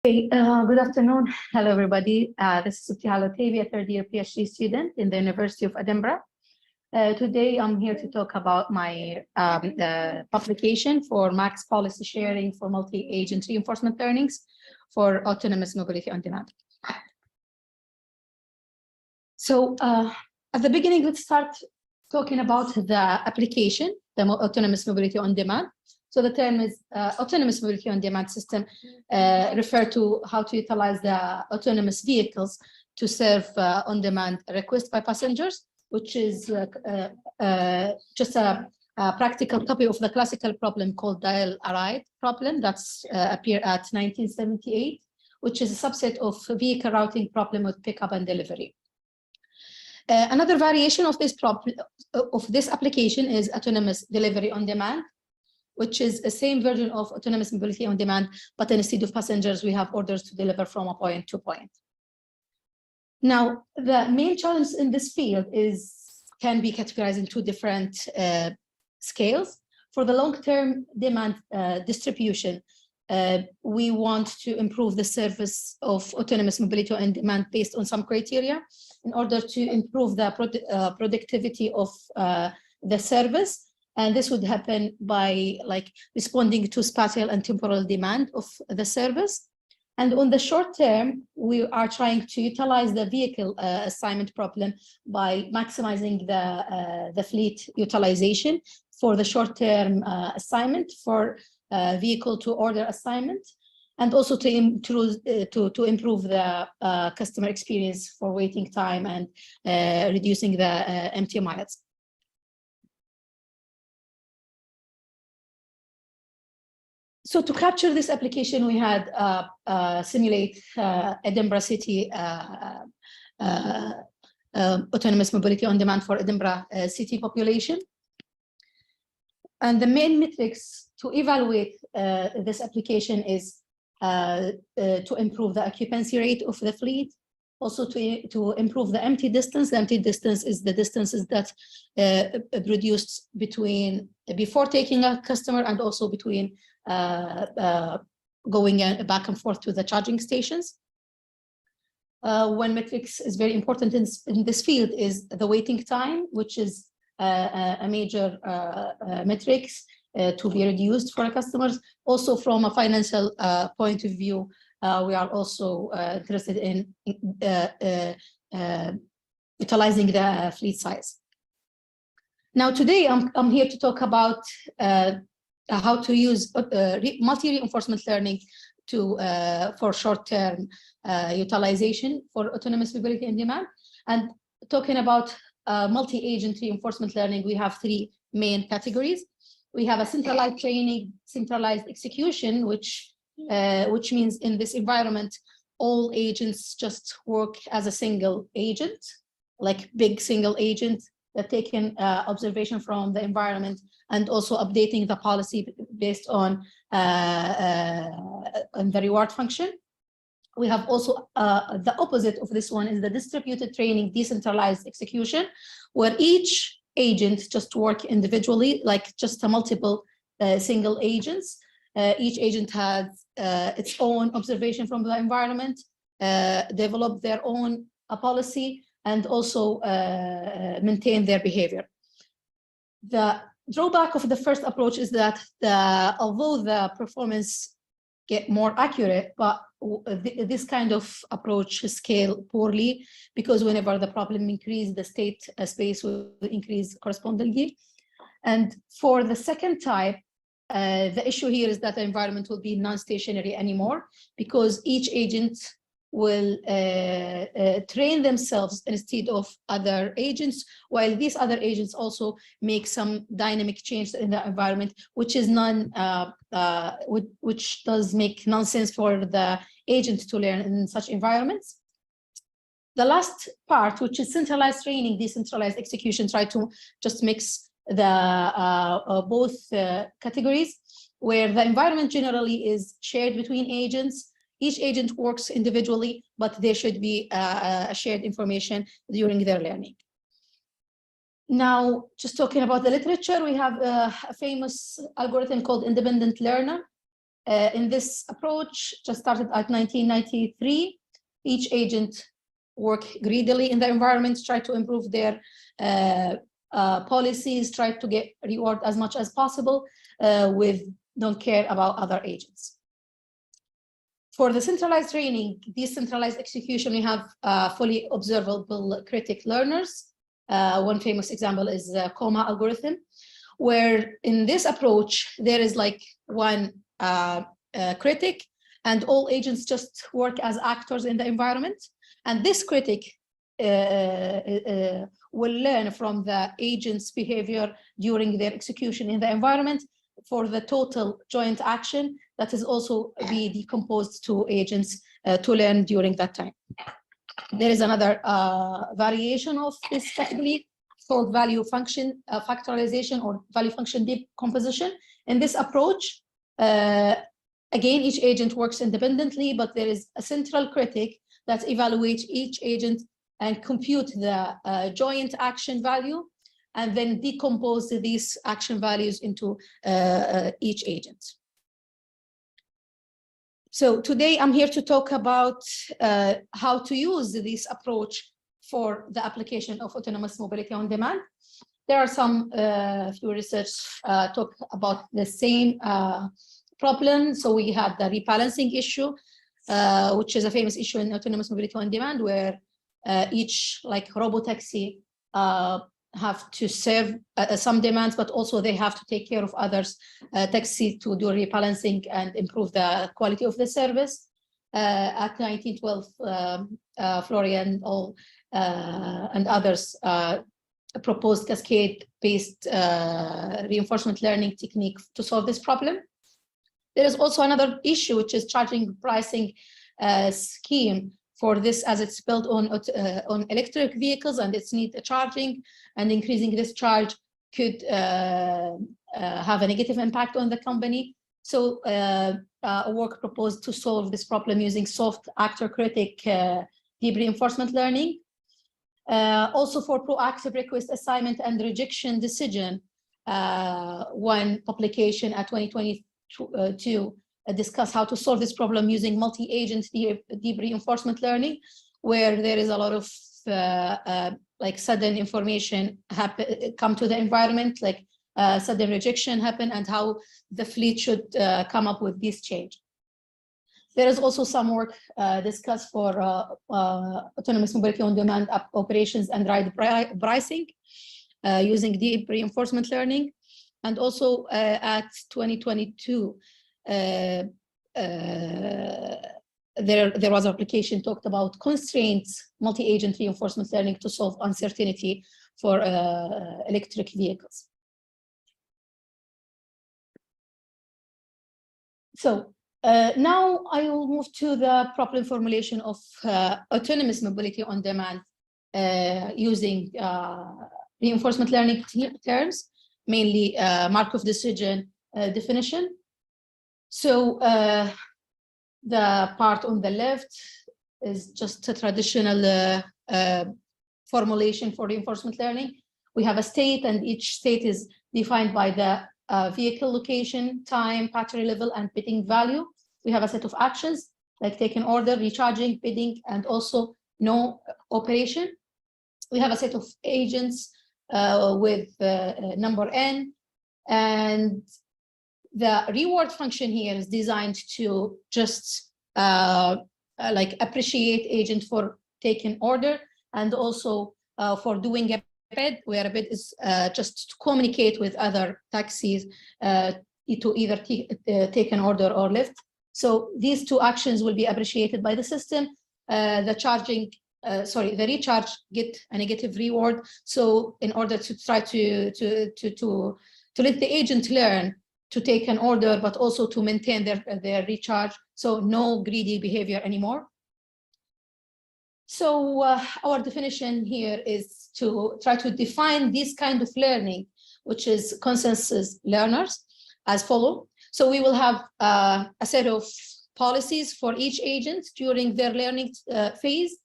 Good afternoon. Hello, everybody. This is Ebtehal, a third-year PhD student in the University of Edinburgh. Today, I'm here to talk about my publication for Max Policy Sharing for Multi-Agent Reinforcement Learnings for Autonomous Mobility on Demand. So at the beginning, let's start talking about the application, the Autonomous Mobility on Demand. So the term is autonomous mobility on demand system, refer to how to utilize the autonomous vehicles to serve on-demand requests by passengers, which is just a practical copy of the classical problem called dial-a-ride problem that's appeared at 1978, which is a subset of vehicle routing problem with pickup and delivery. Another variation of this application is autonomous delivery on demand, which is the same version of autonomous mobility on demand, but instead of passengers, we have orders to deliver from a point to point. Now, the main challenge in this field can be categorized in two different scales. For the long-term demand distribution, we want to improve the service of autonomous mobility on demand based on some criteria in order to improve the productivity of the service. And this would happen by responding to spatial and temporal demand of the service. And on the short term, we are trying to utilize the vehicle assignment problem by maximizing the fleet utilization for the short-term assignment for vehicle to order assignment, and also to improve the customer experience for waiting time and reducing the empty miles. So to capture this application, we had simulate Edinburgh City autonomous mobility on demand for Edinburgh city population. And the main metrics to evaluate this application is to improve the occupancy rate of the fleet, also to improve the empty distance. The empty distance is the distances that produced before taking a customer and also between going back and forth to the charging stations. One metrics is very important in this field is the waiting time, which is a major metrics to be reduced for our customers. Also, from a financial point of view, we are also interested in utilizing the fleet size. Now, today I'm here to talk about how to use multi-reinforcement learning for short-term utilization for autonomous mobility on demand. And talking about multi-agent reinforcement learning, we have three main categories. We have a centralized training, centralized execution, which means in this environment, all agents just work as a single agent, like big single agent that taking observation from the environment and also updating the policy based on the reward function. We have also the opposite of this one is the distributed training, decentralized execution, where each agent just work individually, like just a multiple single agents. Each agent has its own observation from the environment, develop their own policy, and also maintain their behavior. The drawback of the first approach is that although the performance get more accurate, but this kind of approach scale poorly, because whenever the problem increases, the state space will increase correspondingly. And for the second type, the issue here is that the environment will be non-stationary anymore, because each agent will train themselves instead of other agents, while these other agents also make some dynamic change in the environment, which is which does make nonsense for the agent to learn in such environments. The last part, which is centralized training, decentralized execution, try to just mix the both categories, where the environment generally is shared between agents. Each agent works individually, but there should be shared information during their learning. Now, just talking about the literature, we have a famous algorithm called independent learner, In this approach, just started at 1993. Each agent worked greedily in the environment, tried to improve their policies, tried to get reward as much as possible with don't care about other agents. For the centralized training, decentralized execution, we have fully observable critic learners. One famous example is the COMA algorithm, where in this approach, there is like one critic and all agents just work as actors in the environment. And this critic will learn from the agent's behavior during their execution in the environment for the total joint action that is also be decomposed to agents to learn during that time. There is another variation of this technique called value function factorization or value function decomposition. In this approach, again, each agent works independently, but there is a central critic that evaluates each agent and compute the joint action value, and then decompose these action values into each agent. So today I'm here to talk about how to use this approach for the application of autonomous mobility on demand. There are some few research talk about the same problem. So we had the rebalancing issue, which is a famous issue in autonomous mobility on demand, where each like robotaxi have to serve some demands, but also they have to take care of others taxi to do rebalancing and improve the quality of the service. At 1912, Florian and others proposed cascade-based reinforcement learning technique to solve this problem. There is also another issue, which is charging pricing scheme for this, as it's built on electric vehicles and it's need charging, and increasing this charge could have a negative impact on the company. So a work proposed to solve this problem using soft actor critic deep reinforcement learning. Also for proactive request assignment and rejection decision, one publication at 2022 discuss how to solve this problem using multi-agent deep reinforcement learning, where there is a lot of like sudden information come to the environment, like sudden rejection happen, and how the fleet should come up with this change. There is also some work discussed for autonomous mobility on demand operations and ride pricing using deep reinforcement learning. And also at 2022, there was an application talked about constraints multi-agent reinforcement learning to solve uncertainty for electric vehicles. So now I will move to the problem formulation of autonomous mobility on demand using reinforcement learning terms, mainly Markov decision definition. So the part on the left is just a traditional formulation for reinforcement learning. We have a state, and each state is defined by the vehicle location, time, battery level, and bidding value. We have a set of actions like taking order, recharging, bidding, and also no operation. We have a set of agents with number n, and the reward function here is designed to just like appreciate agent for taking order, and also for doing a bid, where a bid is just to communicate with other taxis to either take an order or lift. So these two actions will be appreciated by the system. The recharge get a negative reward. So in order to try to let the agent learn to take an order, but also to maintain their recharge. So no greedy behavior anymore. So our definition here is to try to define this kind of learning, which is consensus learners, as follow. So we will have a set of policies for each agent during their learning phase.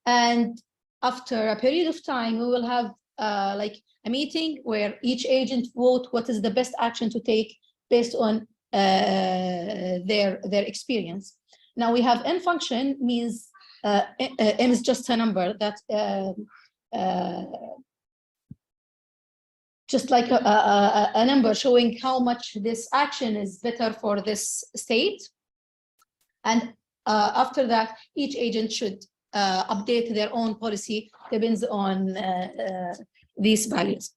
And after a period of time, we will have like a meeting where each agent vote what is the best action to take based on their experience. Now we have n function means n is just a number that just like a number showing how much this action is better for this state. And after that, each agent should update their own policy, depends on these values.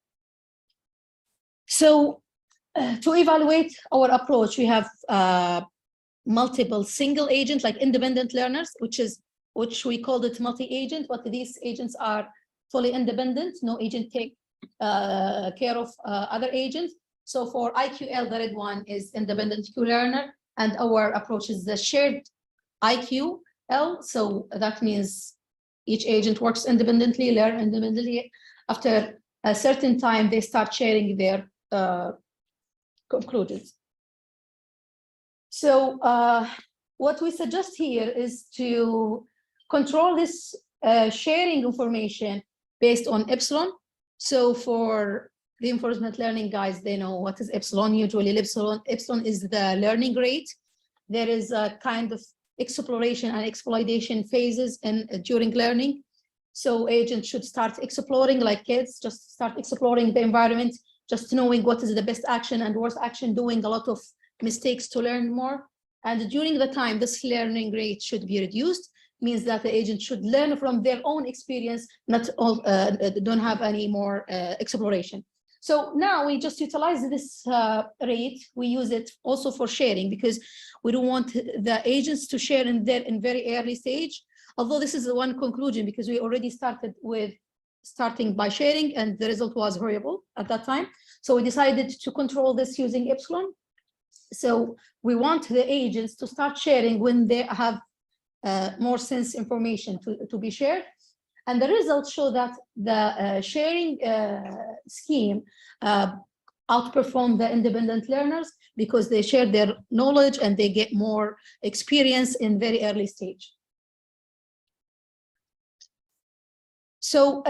So to evaluate our approach, we have multiple single agent, like independent learners, which we called it multi-agent, but these agents are fully independent. No agent take care of other agents. So for IQL, the red one is independent Q learner, and our approach is the shared IQL. So that means each agent works independently, learn independently. After a certain time, they start sharing their conclusions. So what we suggest here is to control this sharing information based on epsilon. So for reinforcement learning guys, they know what is epsilon. Usually epsilon is the learning rate. There is a kind of exploration and exploitation phases during learning. So agents should start exploring, like kids, just start exploring the environment, just knowing what is the best action and worst action, doing a lot of mistakes to learn more. And during the time, this learning rate should be reduced, means that the agent should learn from their own experience, not all, don't have any more exploration. So now we just utilize this rate. We use it also for sharing because we don't want the agents to share in very early stage. Although this is the one conclusion because we already starting by sharing and the result was horrible at that time. So we decided to control this using epsilon. So we want the agents to start sharing when they have more sense information to be shared. And the results show that the sharing scheme outperform the independent learners because they share their knowledge and they get more experience in very early stage. So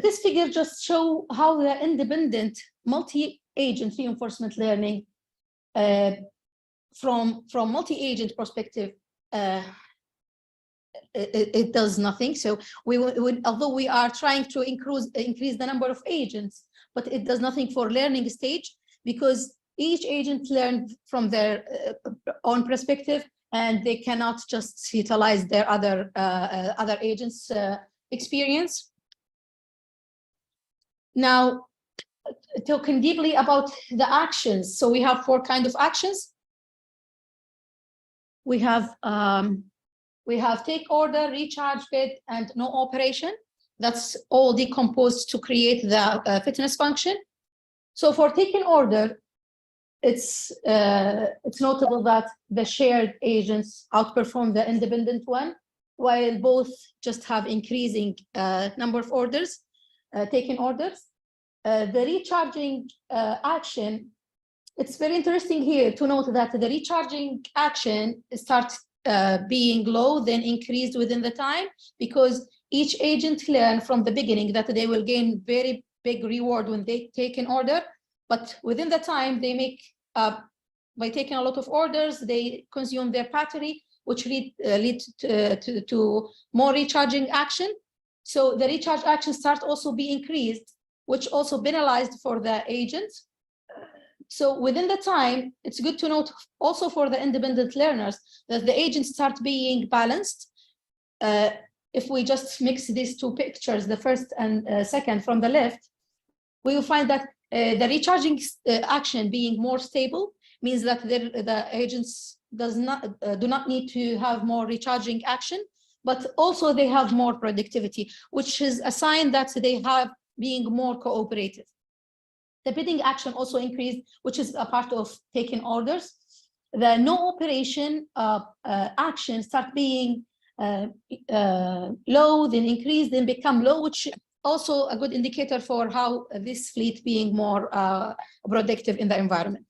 this figure just shows how the independent multi-agent reinforcement learning from multi-agent perspective, it does nothing. So we would, although we are trying to increase the number of agents, but it does nothing for learning stage because each agent learned from their own perspective and they cannot just utilize their other agents' experience. Now, talking deeply about the actions. So we have 4 kinds of actions. We have take order, recharge, fit, and no operation. That's all decomposed to create the fitness function. So for taking order, it's notable that the shared agents outperform the independent one, while both just have increasing number of orders, taking orders. The recharging action, it's very interesting here to note that the recharging action starts being low, then increased within the time, because each agent learn from the beginning that they will gain very big reward when they take an order, but within the time they make, by taking a lot of orders, they consume their battery, which lead to more recharging action. So the recharge action start also be increased, which also penalized for the agent. So within the time, it's good to note also for the independent learners that the agents start being balanced. If we just mix these 2 pictures, the first and second from the left, we will find that the recharging action being more stable means that the agents do not need to have more recharging action, but also they have more productivity, which is a sign that they have being more cooperative. The bidding action also increased, which is a part of taking orders. The no operation action start being low, then increase, then become low, which also a good indicator for how this fleet being more productive in the environment.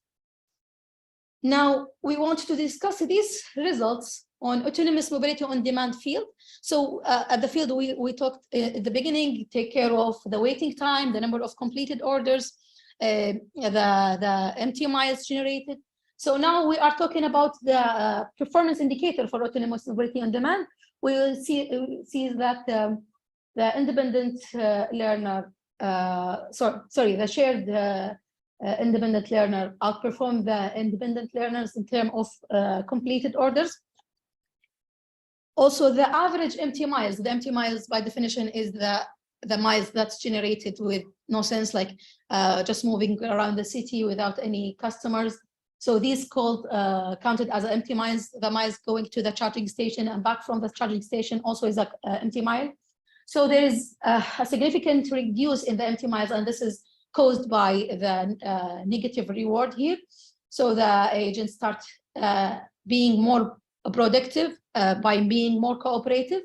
Now, we want to discuss these results on autonomous mobility on demand field. So at the field, we talked at the beginning, take care of the waiting time, the number of completed orders, the empty miles generated. So now we are talking about the performance indicator for autonomous mobility on demand. We will see that the independent learner, the shared independent learner outperformed the independent learners in terms of completed orders. Also, the average empty miles. The empty miles, by definition, is the miles that's generated with no sense, like just moving around the city without any customers. So these counted as empty miles. The miles going to the charging station and back from the charging station also is an empty mile. So there is a significant reduce in the empty miles, and this is caused by the negative reward here. So the agents start being more productive by being more cooperative.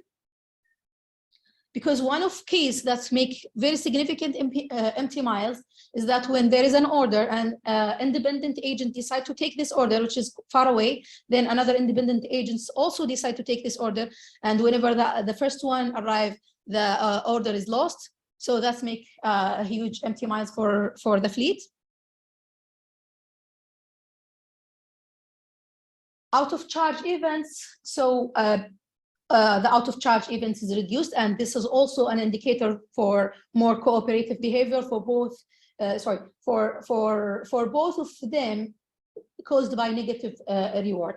Because one of case that make very significant empty miles is that when there is an order and independent agent decide to take this order, which is far away, then another independent agents also decide to take this order. And whenever the first one arrive, the order is lost. So that's make a huge empty miles for the fleet. Out of charge events. So the out of charge events is reduced, and this is also an indicator for more cooperative behavior for both. For both of them, caused by negative reward.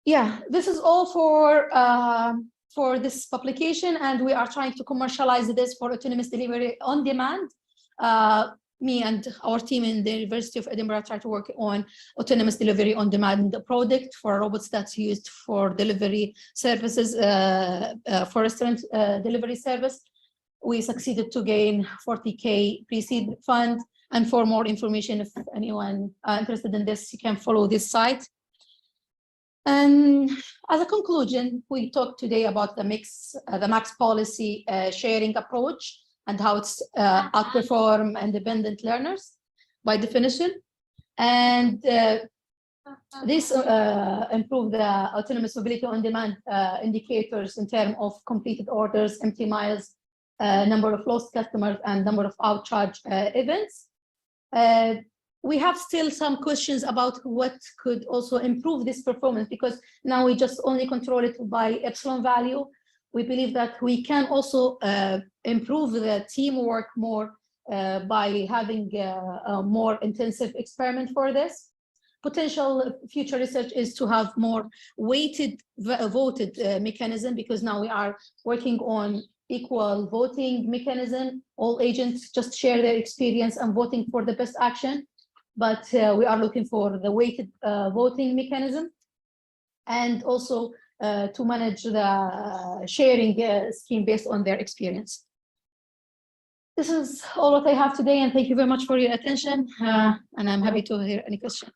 Yeah, this is all for this publication, and we are trying to commercialize this for autonomous delivery on demand. Me and our team in the University of Edinburgh try to work on autonomous delivery on demand product for robots that's used for delivery services, for restaurant delivery service. We succeeded to gain 40K pre-seed fund, and for more information, if anyone interested in this, you can follow this site. And as a conclusion, we talked today about the max policy sharing approach and how it's outperform independent learners by definition. And this improve the autonomous mobility on demand indicators in terms of completed orders, empty miles, number of lost customers, and number of outcharge events. We have still some questions about what could also improve this performance, because now we just only control it by epsilon value. We believe that we can also improve the teamwork more by having a more intensive experiment for this. Potential future research is to have more voted mechanism, because now we are working on equal voting mechanism. All agents just share their experience and voting for the best action, but we are looking for the weighted voting mechanism, and also to manage the sharing scheme based on their experience. This is all what I have today, and thank you very much for your attention, and I'm happy to hear any question.